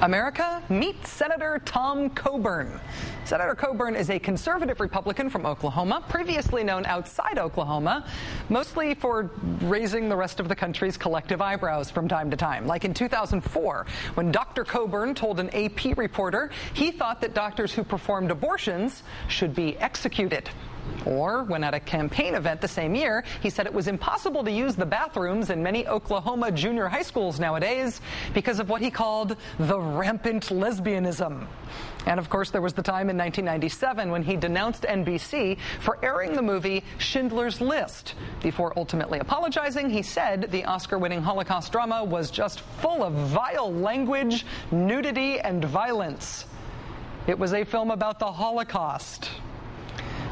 America, meet Senator Tom Coburn. Senator Coburn is a conservative Republican from Oklahoma, previously known outside Oklahoma, mostly for raising the rest of the country's collective eyebrows from time to time. Like in 2004, when Dr. Coburn told an AP reporter he thought that doctors who performed abortions should be executed. Or when at a campaign event the same year, he said it was impossible to use the bathrooms in many Oklahoma junior high schools nowadays because of what he called the rampant lesbianism. And of course, there was the time in 1997 when he denounced NBC for airing the movie Schindler's List. Before ultimately apologizing, he said the Oscar-winning Holocaust drama was just full of vile language, nudity, and violence. It was a film about the Holocaust.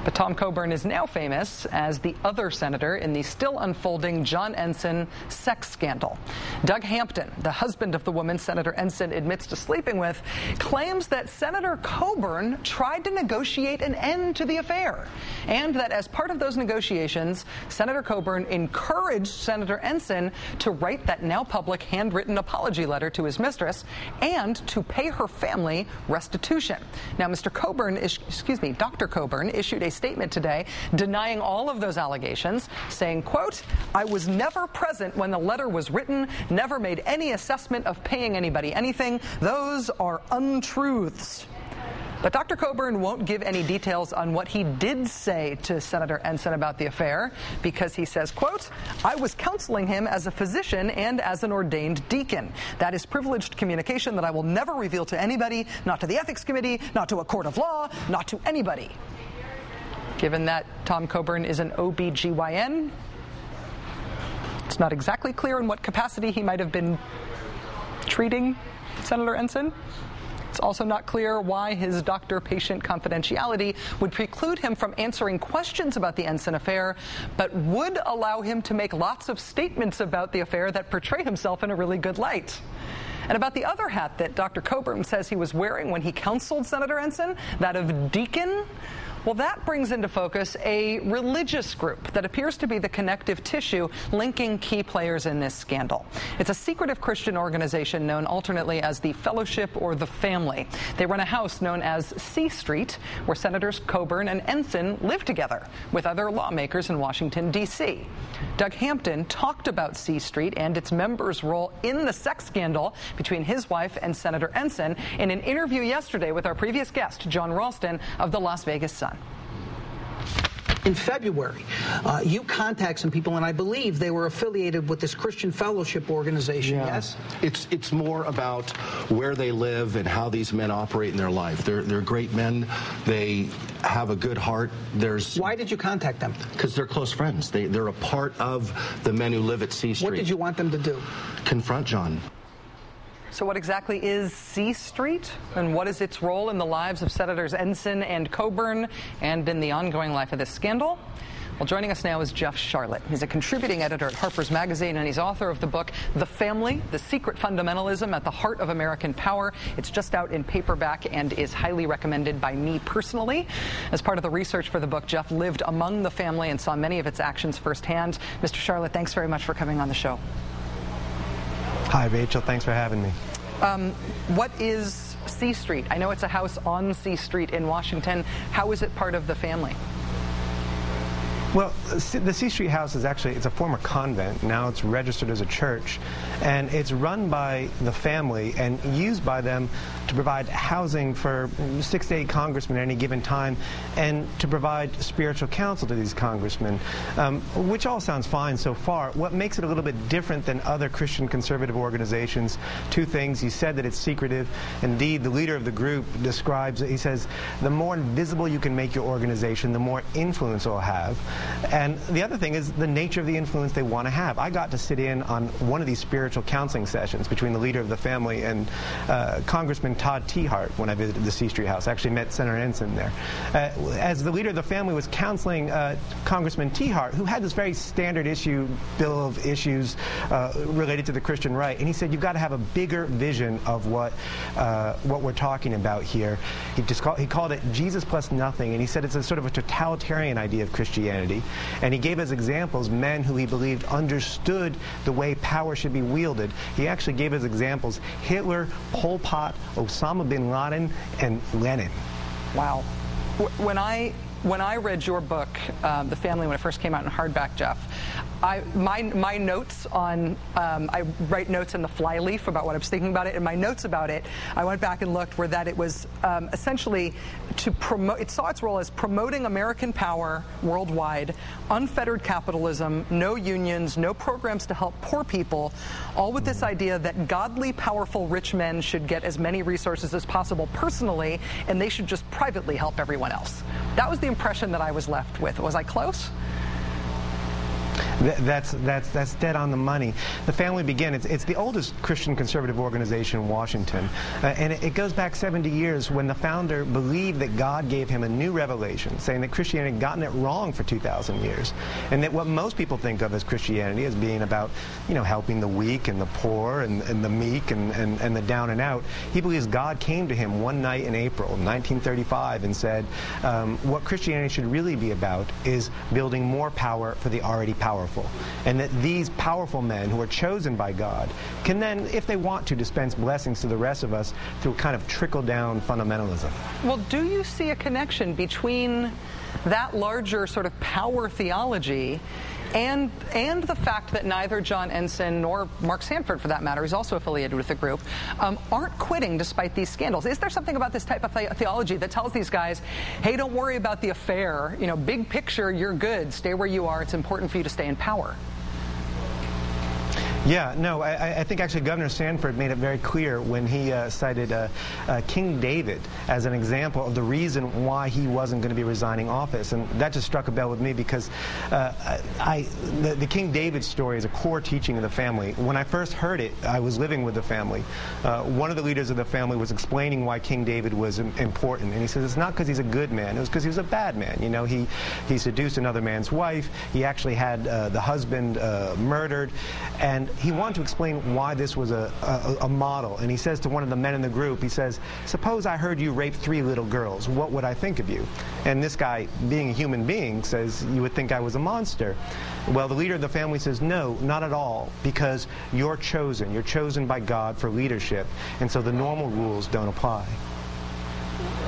But Tom Coburn is now famous as the other senator in the still unfolding John Ensign sex scandal. Doug Hampton, the husband of the woman Senator Ensign admits to sleeping with, claims that Senator Coburn tried to negotiate an end to the affair, and that as part of those negotiations, Senator Coburn encouraged Senator Ensign to write that now public handwritten apology letter to his mistress and to pay her family restitution. Now, Dr. Coburn issued a statement today denying all of those allegations, saying, quote, "I was never present when the letter was written, never made any assessment of paying anybody anything. Those are untruths." But Dr. Coburn won't give any details on what he did say to Senator Ensign about the affair, because he says, quote, "I was counseling him as a physician and as an ordained deacon. That is privileged communication that I will never reveal to anybody, not to the Ethics Committee, not to a court of law, not to anybody." Given that Tom Coburn is an OB/GYN, it's not exactly clear in what capacity he might have been treating Senator Ensign. It's also not clear why his doctor-patient confidentiality would preclude him from answering questions about the Ensign affair, but would allow him to make lots of statements about the affair that portray himself in a really good light. And about the other hat that Dr. Coburn says he was wearing when he counseled Senator Ensign, that of deacon, well, that brings into focus a religious group that appears to be the connective tissue linking key players in this scandal. It's a secretive Christian organization known alternately as the Fellowship or the Family. They run a house known as C Street, where Senators Coburn and Ensign live together with other lawmakers in Washington, D.C. Doug Hampton talked about C Street and its members' role in the sex scandal between his wife and Senator Ensign in an interview yesterday with our previous guest, John Ralston of the Las Vegas Sun. In February, you contact some people, and I believe they were affiliated with this Christian Fellowship organization, yes? It's more about where they live and how these men operate in their life. They're great men. They have a good heart. Why did you contact them? Because they're close friends. They're a part of the men who live at C Street. What did you want them to do? Confront John. So what exactly is C Street, and what is its role in the lives of Senators Ensign and Coburn and in the ongoing life of this scandal? Well, joining us now is Jeff Sharlet. He's a contributing editor at Harper's Magazine, and he's author of the book The Family, The Secret Fundamentalism at the Heart of American Power. It's just out in paperback and is highly recommended by me personally. As part of the research for the book, Jeff lived among the family and saw many of its actions firsthand. Mr. Sharlet, thanks very much for coming on the show. Hi, Rachel. Thanks for having me. What is C Street? I know it's a house on C Street in Washington. How is it part of the family? Well, the C Street house is it's a former convent. Now it's registered as a church, and it's run by the family and used by them to provide housing for 6 to 8 congressmen at any given time, and to provide spiritual counsel to these congressmen, which all sounds fine so far. What makes it a little bit different than other Christian conservative organizations? Two things. You said that it's secretive. Indeed, the leader of the group describes it. He says, the more invisible you can make your organization, the more influence it will have. And the other thing is the nature of the influence they want to have. I got to sit in on one of these spiritual counseling sessions between the leader of the family and Congressman Todd Tiahrt when I visited the C Street house. I actually met Senator Ensign there. As the leader of the family was counseling Congressman Tiahrt, who had this very standard bill of issues related to the Christian right, and he said, you've got to have a bigger vision of what we're talking about here. He called it Jesus plus nothing, and he said it's a sort of a totalitarian idea of Christianity. Christianity. And he gave as examples men who he believed understood the way power should be wielded. He actually gave as examples Hitler, Pol Pot, Osama bin Laden, and Lenin. Wow. When I read your book, The Family, when it first came out in hardback, Jeff, my notes on, I write notes in the flyleaf about what I was thinking about it, and my notes about it, I went back and looked, were that it was essentially to promote, it saw its role as promoting American power worldwide, unfettered capitalism, no unions, no programs to help poor people, all with this idea that godly, powerful, rich men should get as many resources as possible personally, and they should just privately help everyone else. That was the impression that I was left with. Was I close? That's dead on the money. The Family Begin, it's the oldest Christian conservative organization in Washington, and it goes back 70 years when the founder believed that God gave him a new revelation, saying that Christianity had gotten it wrong for 2,000 years, and that what most people think of as Christianity as being about, you know, helping the weak and the poor and the meek and the down and out. He believes God came to him one night in April 1935 and said, what Christianity should really be about is building more power for the already powerful. And that these powerful men who are chosen by God can then, if they want to, dispense blessings to the rest of us through a kind of trickle-down fundamentalism. Well, do you see a connection between that larger sort of power theology and the fact that neither John Ensign nor Mark Sanford, for that matter, who's also affiliated with the group, aren't quitting despite these scandals? Is there something about this type of theology that tells these guys, hey, don't worry about the affair, you know, big picture, you're good, stay where you are, it's important for you to stay in power? Yeah, no, I think actually Governor Sanford made it very clear when he cited King David as an example of the reason why he wasn't going to be resigning office. And that just struck a bell with me because the King David story is a core teaching of the family. When I first heard it, I was living with the family. One of the leaders of the family was explaining why King David was important. And he says it's not because he's a good man, it was because he was a bad man. You know, he seduced another man's wife. He actually had the husband murdered. And he wanted to explain why this was a model. And he says to one of the men in the group, he says, suppose I heard you rape 3 little girls, what would I think of you? And this guy, being a human being, says, you would think I was a monster. Well, the leader of the family says, no, not at all, because you're chosen by God for leadership, and so the normal rules don't apply.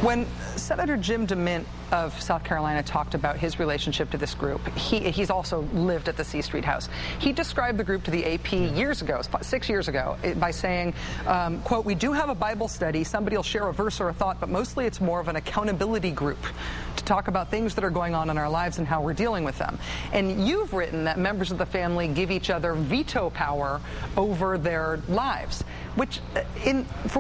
When Senator Jim DeMint of South Carolina talked about his relationship to this group, he's also lived at the C Street House. He described the group to the AP years ago, 6 years ago, by saying, quote, we do have a Bible study, somebody will share a verse or a thought, but mostly it's more of an accountability group to talk about things that are going on in our lives and how we're dealing with them. And you've written that members of the family give each other veto power over their lives, which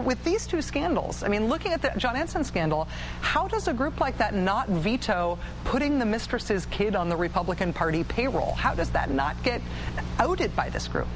with these 2 scandals, I mean, looking at the John Ensign scandal, how does a group like that not veto putting the mistress's kid on the Republican Party payroll? How does that not get outed by this group?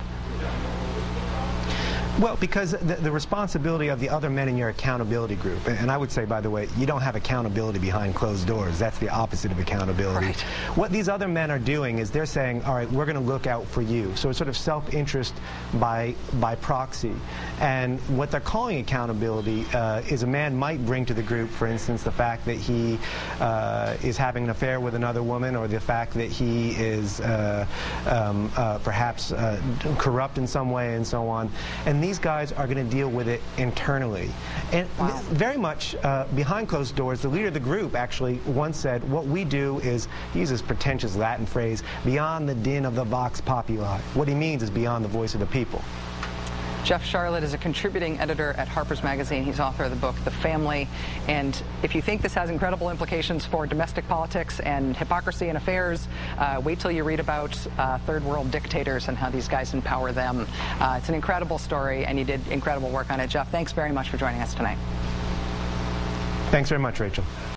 Well, because the responsibility of the other men in your accountability group, and I would say, by the way, you don't have accountability behind closed doors. That's the opposite of accountability. Right. What these other men are doing is they're saying, all right, we're going to look out for you. So it's sort of self-interest by proxy. And what they're calling accountability is a man might bring to the group, for instance, the fact that he is having an affair with another woman, or the fact that he is perhaps corrupt in some way, and so on. And these guys are going to deal with it internally. And very much behind closed doors, the leader of the group actually once said, what we do is, he uses pretentious Latin phrase, beyond the din of the vox populi. What he means is beyond the voice of the people. Jeff Sharlet is a contributing editor at Harper's Magazine. He's author of the book, The Family. And if you think this has incredible implications for domestic politics and hypocrisy and affairs, wait till you read about third world dictators and how these guys empower them. It's an incredible story, and you did incredible work on it. Jeff, thanks very much for joining us tonight. Thanks very much, Rachel.